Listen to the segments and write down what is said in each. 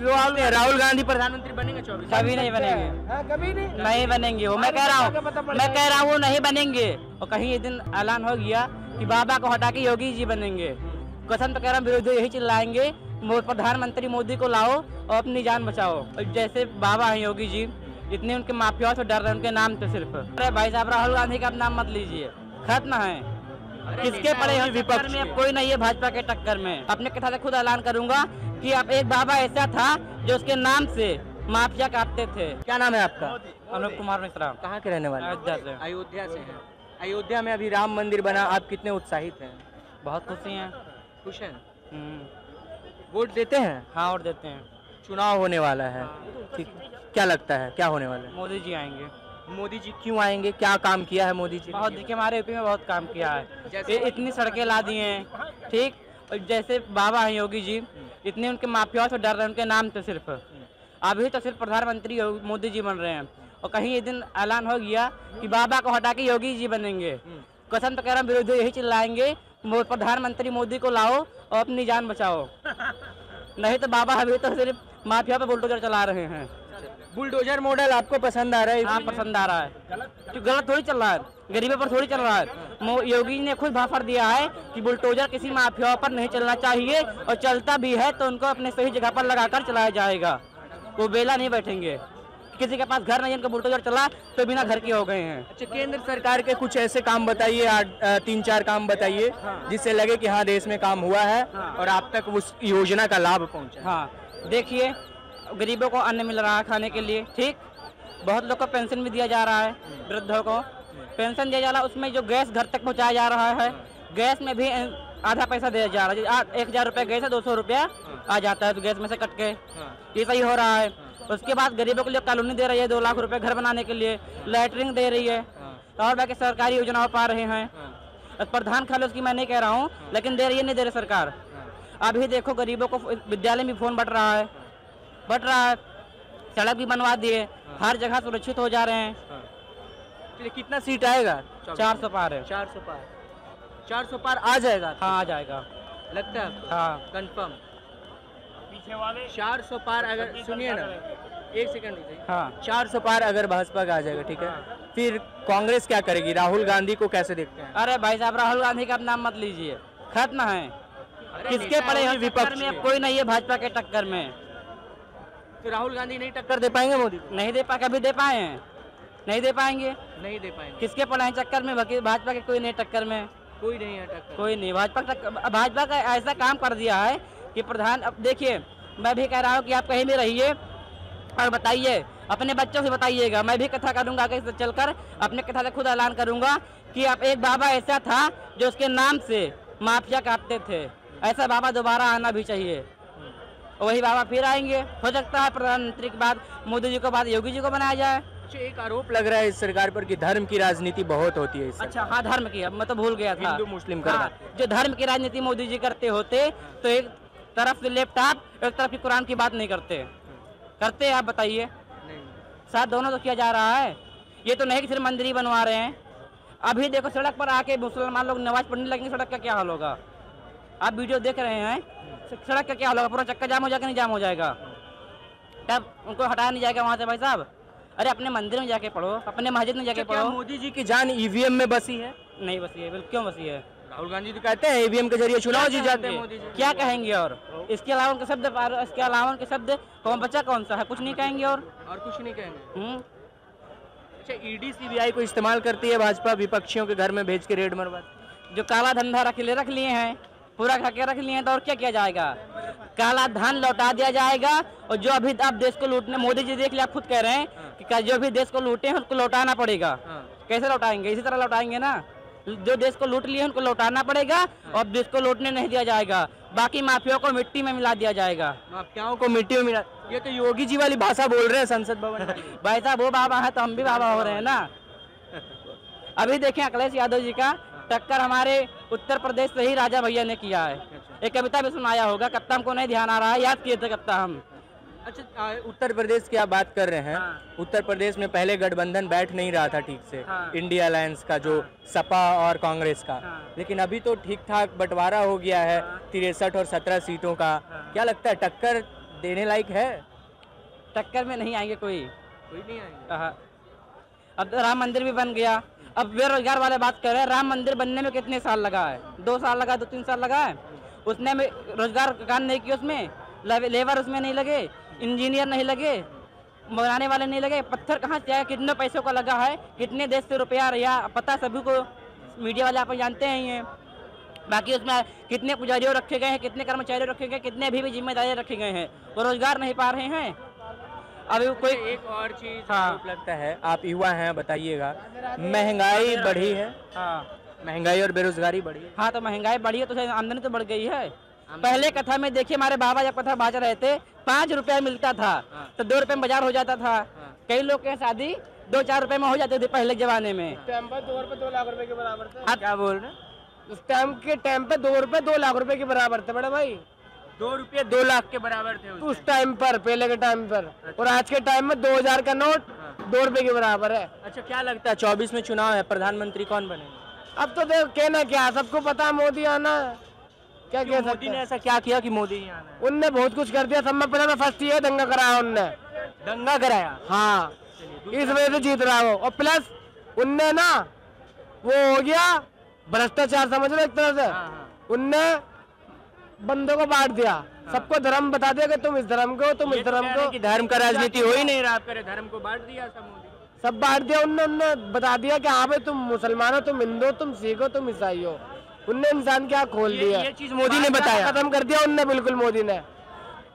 राहुल गांधी प्रधानमंत्री बनेंगे 24? कभी नहीं बनेंगे। कभी नहीं बनेंगे वो, मैं कह रहा हूँ वो नहीं बनेंगे। और कहीं ये दिन ऐलान हो गया कि बाबा को हटा के योगी जी बनेंगे, कसम तो कह रहा हूँ विरोधी यही चिल्लाएंगे, प्रधानमंत्री मोदी को लाओ और अपनी जान बचाओ। और जैसे बाबा हैं योगी जी, इतने उनके माफियाओं से डर रहे हैं उनके नाम पे सिर्फ। अरे भाई साहब, राहुल गांधी का नाम मत लीजिए, खत्म है। किसके पड़े हैं विपक्ष में? अब कोई नहीं है भाजपा के टक्कर में। अपने कथा से खुद ऐलान करूंगा कि अब एक बाबा ऐसा था जो उसके नाम से माफिया काटते थे। क्या नाम है आपका? अनुप कुमार मिश्रा। कहाँ के रहने वाले? अयोध्या से। अयोध्या से हैं। अयोध्या में अभी राम मंदिर बना, आप कितने उत्साहित हैं? बहुत खुशी हैं। खुश हैं? वोट देते हैं? हाँ, वोट देते हैं। चुनाव होने वाला है, ठीक, क्या लगता है क्या होने वाला है? मोदी जी आएंगे। मोदी जी क्यों आएंगे? क्या काम किया है मोदी जी? बहुत, देखिए हमारे यूपी में बहुत काम किया है, इतनी सड़कें ला दी हैं, ठीक। और जैसे बाबा हैं योगी जी, इतने उनके माफियाओं से डर रहे हैं उनके नाम पे सिर्फ। अभी तो सिर्फ प्रधानमंत्री मोदी जी बन रहे हैं, और कहीं ये दिन ऐलान हो गया कि बाबा को हटा के योगी जी बनेंगे, कसम तो कह रहा हूँ विरोधी यही चिल्लाएंगे, प्रधानमंत्री मोदी को लाओ और अपनी जान बचाओ। नहीं तो बाबा अभी तो सिर्फ माफिया पे बुलडोजर चला रहे हैं। बुलडोजर मॉडल आपको पसंद आ रहा है? हाँ, पसंद आ रहा है। तो गलत थोड़ी चल रहा है, गरीबों पर थोड़ी चल रहा है। योगी ने खुद भाफर दिया है कि बुलडोजर किसी माफिया पर नहीं चलना चाहिए, और चलता भी है तो उनको अपने सही जगह पर लगाकर चलाया जाएगा। वो बेला नहीं बैठेंगे। किसी के पास घर नहीं, उनका बुलडोजर चला तो बिना घर के हो गए हैं। अच्छा, केंद्र सरकार के कुछ ऐसे काम बताइए, 3-4 काम बताइए जिससे लगे कि हाँ देश में काम हुआ है और आप तक उस योजना का लाभ पहुँचा। हाँ, देखिए गरीबों को अन्न मिल रहा है खाने के लिए, ठीक। बहुत लोग को पेंशन भी दिया जा रहा है, वृद्धों को पेंशन दिया जा रहा है, उसमें जो गैस घर तक पहुंचाया जा रहा है, गैस में भी आधा पैसा दिया जा रहा है। 1000 रुपये गैस है, 200 रुपया आ जाता है तो गैस में से कट के, ये सही हो रहा है। उसके बाद गरीबों के लिए कॉलोनी दे रही है, 2 लाख रुपए घर बनाने के लिए, लैटरिन दे रही है, और बाकी सरकारी योजनाओं पा रहे हैं। प्रधान खाली उसकी मैं नहीं कह रहा हूँ, लेकिन दे रही है, नहीं दे रही सरकार। अभी देखो गरीबों को विद्यालय में फोन बट रहा है, सड़क भी बनवा दिए, हर जगह सुरक्षित हो जा रहे हैं। चलिए, कितना सीट आएगा? 400 पार है। 400 पार आ जाएगा? हाँ, आ जाएगा लगता है? हाँ, कंफर्म। पीछे वाले 400 पार अगर, सुनिए ना, एक सेकंड रुकिए। हाँ, 400 पार अगर भाजपा का आ जाएगा, ठीक है, फिर कांग्रेस क्या करेगी? राहुल गांधी को कैसे देखते हैं? अरे भाई साहब, राहुल गांधी का नाम मत लीजिए, खत्म है। किसके पड़े हैं विपक्ष में? अब कोई नहीं है भाजपा के टक्कर में। तो राहुल गांधी नहीं टक्कर दे पाएंगे मोदी को? नहीं दे पाए, कभी दे पाए हैं? नहीं दे पाएंगे। नहीं दे पाएंगे। किसके पड़े हैं चक्कर में? भाजपा के कोई नहीं टक्कर में, कोई नहीं है टक्कर, कोई नहीं। भाजपा का ऐसा काम कर दिया है कि प्रधान, अब देखिए मैं भी कह रहा हूँ कि आप कहीं भी रहिए और बताइए, अपने बच्चों से बताइएगा। मैं भी कथा करूंगा कि चलकर अपने कथा से खुद ऐलान करूंगा कि अब एक बाबा ऐसा था जो उसके नाम से माफिया काटते थे। ऐसा बाबा दोबारा आना भी चाहिए, वही बाबा फिर आएंगे। हो सकता है प्रधानमंत्री के बाद मोदी जी को बाद योगी जी को बनाया जाए। अच्छा, एक आरोप लग रहा है इस सरकार पर कि धर्म की राजनीति बहुत होती है। अच्छा, हाँ, धर्म की, मैं तो भूल गया था। हिंदू मुस्लिम का। हाँ, जो धर्म की राजनीति मोदी जी करते होते तो एक तरफ से लैपटॉप, एक तरफ की कुरान की बात नहीं करते आप बताइए? साथ दोनों तो किया जा रहा है। ये तो नहीं कि सिर्फ मंदिर ही बनवा रहे हैं। अभी देखो सड़क पर आके मुसलमान लोग नमाज पढ़ने लगेंगे, सड़क का क्या हाल होगा? आप वीडियो देख रहे हैं, सड़क का क्या हाल होगा? पूरा चक्का जाम हो जाएगा, नहीं जाम हो जाएगा? तब उनको हटाया नहीं जाएगा वहाँ से? भाई साहब, अरे अपने मंदिर में जाके पढ़ो, अपने मस्जिद में जाके पढ़ो। मोदी जी की जान ईवीएम में बसी है? नहीं बसी है। क्यों बसी है? राहुल गांधी तो कहते हैं ईवीएम के जरिए चुनाव जीत जाते हैं मोदी जी। क्या कहेंगे? और इसके अलावा उनके शब्द कौन बचा? कौन सा है? कुछ नहीं कहेंगे और कुछ नहीं कहेंगे। अच्छा, ईडी सीबीआई को इस्तेमाल करती है भाजपा, विपक्षियों के घर में भेज के रेड मरवा, जो काला धंधा रख लिए हैं, पूरा खा के रख लिए हैं, तो और क्या किया जाएगा? काला धन लौटा दिया जाएगा। और जो अभी आप देश को लूटने, मोदी जी देख लिया, आप खुद कह रहे हैं कि जो भी देश को लूटे हैं उनको लौटाना पड़ेगा। कैसे लौटाएंगे? इसी तरह लौटाएंगे ना। जो देश को लूट लिए उनको लौटाना पड़ेगा, और देश को लूटने नहीं दिया जाएगा। बाकी माफियाओं को मिट्टी में मिला दिया जाएगा। माफियाओं को मिट्टी में मिला, ये तो योगी जी वाली भाषा बोल रहे हैं संसद भवन। भाई साहब, वो बाबा है तो हम भी बाबा हो रहे हैं ना। अभी देखें अखिलेश यादव जी का टक्कर हमारे उत्तर प्रदेश से ही राजा भैया ने किया है। एक कविता भी सुनाया होगा, कविता हमको नहीं ध्यान आ रहा है, याद किए थे कविता हम। अच्छा, उत्तर प्रदेश की आप बात कर रहे हैं। हाँ। उत्तर प्रदेश में पहले गठबंधन बैठ नहीं रहा था ठीक से। हाँ। इंडिया अलायंस का, जो सपा और कांग्रेस का। हाँ। लेकिन अभी तो ठीक ठाक बंटवारा हो गया है। हाँ। 63 और 17 सीटों का। हाँ। क्या लगता है टक्कर देने लायक है? टक्कर में नहीं आएंगे कोई नहीं आएंगे। अब तो राम मंदिर भी बन गया। अब बेरोजगार वाले बात कर रहे हैं, राम मंदिर बनने में कितने साल लगा है? 2 साल लगा, 2-3 साल लगा है। उसने में रोजगार काम नहीं किया, उसमें लेबर उसमें नहीं लगे, इंजीनियर नहीं लगे, बनाने वाले नहीं लगे। पत्थर कहाँ से आया, कितने पैसों का लगा है, कितने देश से रुपया या पता सभी को, मीडिया वाले आप जानते हैं ये। बाकी उसमें कितने पुजारियों रखे गए हैं, कितने कर्मचारी रखे गए, कितने अभी भी जिम्मेदारी रखे गए हैं, वो रोजगार नहीं पा रहे हैं। अभी कोई एक और चीज लगता है, आप युवा हैं, बताइएगा, महंगाई बढ़ी है। महंगाई और बेरोजगारी बढ़ी है। हाँ, तो महंगाई बढ़ी है तो आमदनी तो बढ़ गई है। पहले कथा में देखिए, हमारे बाबा जब कथा बाजा रहे थे 5 रुपया मिलता था तो 2 रुपए में बाजार हो जाता था। कई लोग के शादी 2-4 रुपए में हो जाते थे पहले जमाने में। 2 रुपए 2 लाख रुपए के बराबर थे। आप क्या बोल रहे हैं? उस टाइम के टाइम पे 2 रुपए 2 लाख रुपए के बराबर थे बड़े भाई। 2 रुपये 2 लाख के बराबर थे उस टाइम पर, पहले के टाइम पर। और आज के टाइम में 2000 का नोट 2 रुपए के बराबर है। अच्छा, क्या लगता है 24 में चुनाव है, प्रधानमंत्री कौन बनेगा? अब तो देख कहना क्या, सबको पता मोदी आना, क्या कह सकते हैं। मोदी ने ऐसा क्या किया कि मोदी ही आना है? उनने बहुत कुछ कर दिया। सब में पहले फर्स्ट ये दंगा कराया उनने। दंगा कराया? हाँ, इस वजह से जीत रहा वो। और प्लस उनने ना वो हो गया भ्रष्टाचार, समझ लो एक तरह से। उनने बंदों को बांट दिया, सबको धर्म बता दिया कि तुम इस धर्म को, तुम इस धर्म को। धर्म का राजनीति हो ही नहीं रहा, आप करे धर्म को बांट दिया सब मोदी। सब बांट दिया उनने बता दिया कि हाँ भाई तुम मुसलमान हो, तुम हिंदू हो, तुम सिख हो, तुम ईसाई हो। उनने इंसान क्या खोल दिया, ये चीज मोदी ने बताया, खत्म कर दिया उनने, बिल्कुल मोदी ने।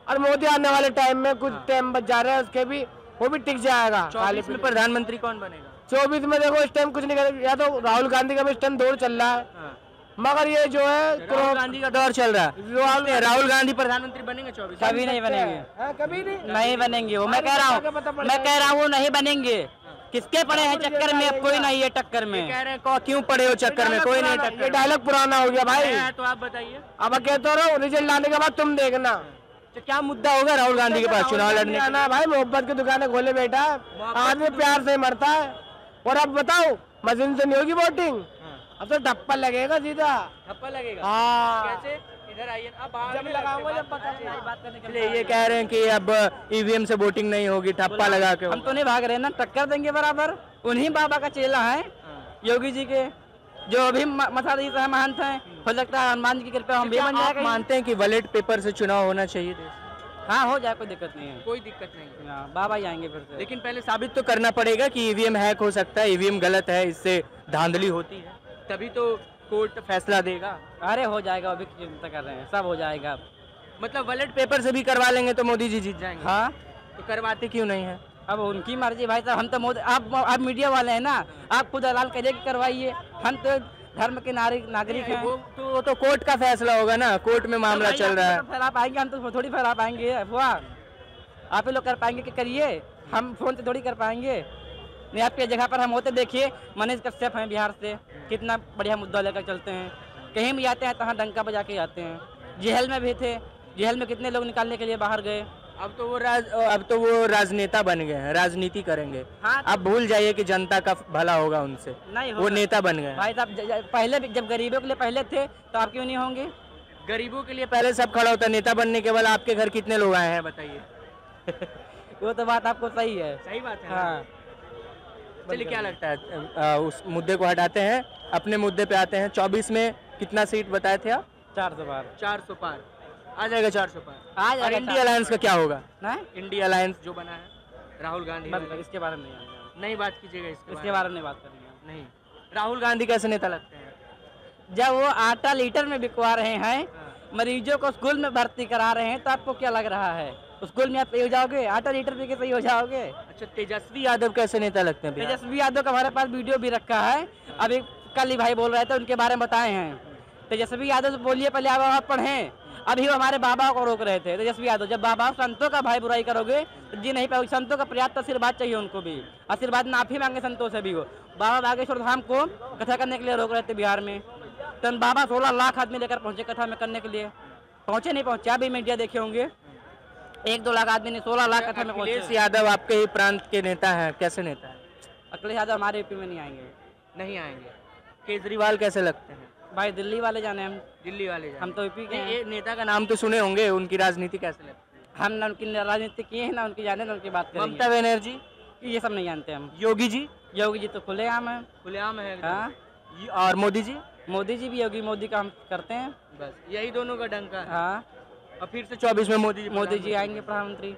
और मोदी आने वाले टाइम में कुछ टाइम बच जा रहा है उसके भी, वो भी टिक जाएगा। 24 में प्रधानमंत्री कौन बनेगा? 24 में देखो इस टाइम कुछ नहीं करेगा। या तो राहुल गांधी का भी इस टाइम दौर चल रहा है, मगर ये जो है राहुल गांधी का दौर चल रहा है। राहुल गांधी प्रधानमंत्री बनेंगे 24? कभी नहीं बनेंगे। कभी नहीं बनेंगे वो, मैं कह रहा हूँ नहीं बनेंगे। किसके पड़े हैं चक्कर में? अब कोई नहीं है टक्कर में। कह रहे हैं क्यों पड़े हो चक्कर में, कोई नहीं टक्कर। ये डायलॉग पुराना हो गया भाई। तो आप बताइए। अब कहते रहो, रिजल्ट आने के बाद तुम देखना। तो क्या मुद्दा होगा राहुल गांधी के पास चुनाव लड़ने आना? भाई मोहब्बत की दुकानें खोले बैठा है, आदमी प्यार से मरता है। और अब बताओ मशीन से नहीं होगी वोटिंग, अब तो ठप्पा लगेगा सीधा। ठप्पा लगेगा? हाँ, कैसे? इधर आइए, अब जब लगाऊंगा जब पता चलेगा। ये कह रहे हैं कि अब ईवीएम से वोटिंग नहीं होगी, ठप्पा लगा के। हम तो नहीं भाग रहे ना, टक्कर देंगे बराबर। उन्हीं बाबा का चेला है योगी जी के, जो अभी मसादी से महंत हैं। हो सकता है हनुमान जी की कृपा हम भी बन जाएगा। मानते हैं कि बैलेट पेपर से चुनाव होना चाहिए? हाँ, हो जाए, कोई दिक्कत नहीं है। कोई दिक्कत नहीं, बाबा ही आएंगे फिर से। लेकिन पहले साबित तो करना पड़ेगा कि ईवीएम हैक हो सकता है, ईवीएम गलत है, इससे धांधली होती है, तभी तो कोर्ट फैसला देगा। अरे हो जाएगा, अभी चिंता कर रहे हैं, सब हो जाएगा। मतलब बैलेट पेपर से भी करवा लेंगे तो मोदी जी जीत जाएंगे? हाँ, तो करवाते क्यों नहीं है? अब उनकी मर्जी भाई साहब। हम तो मोदी, आप मीडिया वाले हैं ना, आप खुद दलाल करिए कि करवाइए। हम तो धर्म के नागरिक हैं। वो तो कोर्ट का फैसला होगा ना, कोर्ट में मामला चल रहा है। फैला पाएंगे हम तो, थोड़ी फैला पाएंगे अफवाह। आप ही लोग कर पाएंगे कि करिए, हम फोन से थोड़ी कर पाएंगे। नहीं, आपके जगह पर हम होते देखिए, मनीष कश्यप हैं बिहार से, कितना बढ़िया मुद्दा लेकर चलते हैं। कहीं भी जाते हैं तो डंका बजा के आते हैं। जेल में भी थे, जेल में कितने लोग निकालने के लिए बाहर गए। अब तो वो राजनेता बन गए हैं, राजनीति करेंगे। हाँ, आप भूल जाइए कि जनता का भला होगा उनसे, नहीं वो नेता बन गए भाई साहब। पहले जब गरीबों के लिए पहले थे तो आप क्यों नहीं होंगे? गरीबों के लिए पहले सब खड़ा होता, नेता बनने के बाद आपके घर कितने लोग आए हैं बताइए? वो तो बात आपको सही है। सही बात है। हाँ, चलिए, क्या लगता है, उस मुद्दे को हटाते हैं, अपने मुद्दे पे आते हैं। 24 में कितना सीट बताए थे आप? 400 पार। 400 पार आ जाएगा। 400 पार आ जाएगा। इंडिया अलायंस का क्या होगा? इंडिया अलायंस जो बना है राहुल गांधी, इसके बारे में नहीं बात कीजिएगा, इसके बारे में नहीं बात करेंगे। नहीं, राहुल गांधी कैसे नेता लगते हैं? जब वो आटा लीटर में बिकवा रहे हैं, मरीजों को स्कूल में भर्ती करा रहे हैं, तो आपको क्या लग रहा है स्कूल में आप सही हो जाओगे? आटा लीटर पी के सही हो जाओगे? अच्छा, तेजस्वी यादव कैसे नेता लगते हैं? तेजस्वी यादव का हमारे पास वीडियो भी रखा है, अभी कल ही भाई बोल रहे थे, उनके बारे में बताए हैं। तेजस्वी यादव बोलिए पहले, आप पढ़ें। अभी वो हमारे बाबा को रोक रहे थे तेजस्वी यादव। जब बाबा संतों का भाई बुराई करोगे तो जी नहीं पाओगे। संतों का पर्याप्त आशीर्वाद चाहिए, उनको भी आशीर्वाद माफी मांगे संतों से भी। वो बाबा बागेश्वर धाम को कथा करने के लिए रोक रहे थे बिहार में, तो बाबा 16 लाख आदमी लेकर पहुंचे कथा में करने के लिए। पहुंचे नहीं पहुंचे, अभी मीडिया देखे होंगे, 1-2 लाख आदमी ने 16 लाख कथा में पहुंचे। अखिलेश यादव आपके ही प्रांत के नेता हैं, कैसे नेता है? अखिलेश यादव हमारे यूपी में नहीं आएंगे। नहीं आएंगे। केजरीवाल कैसे लगते हैं? भाई दिल्ली वाले जाने, हम दिल्ली वाले जाने। हम तो यूपी के हैं। ये नेता का नाम तो सुने होंगे, उनकी राजनीति कैसे लगती है? हम ना उनकी राजनीति किए हैं, ना उनकी जाने, ना उनकी बात करेंगे। ममता बनर्जी, ये सब नहीं जानते हम। योगी जी, योगी जी तो खुलेआम है। खुलेआम है एकदम। हाँ, और मोदी जी? मोदी जी भी योगी मोदी का हम करते हैं। बस यही दोनों का डंका है। हाँ, और फिर से 24 में मोदी जी आएंगे प्रधानमंत्री।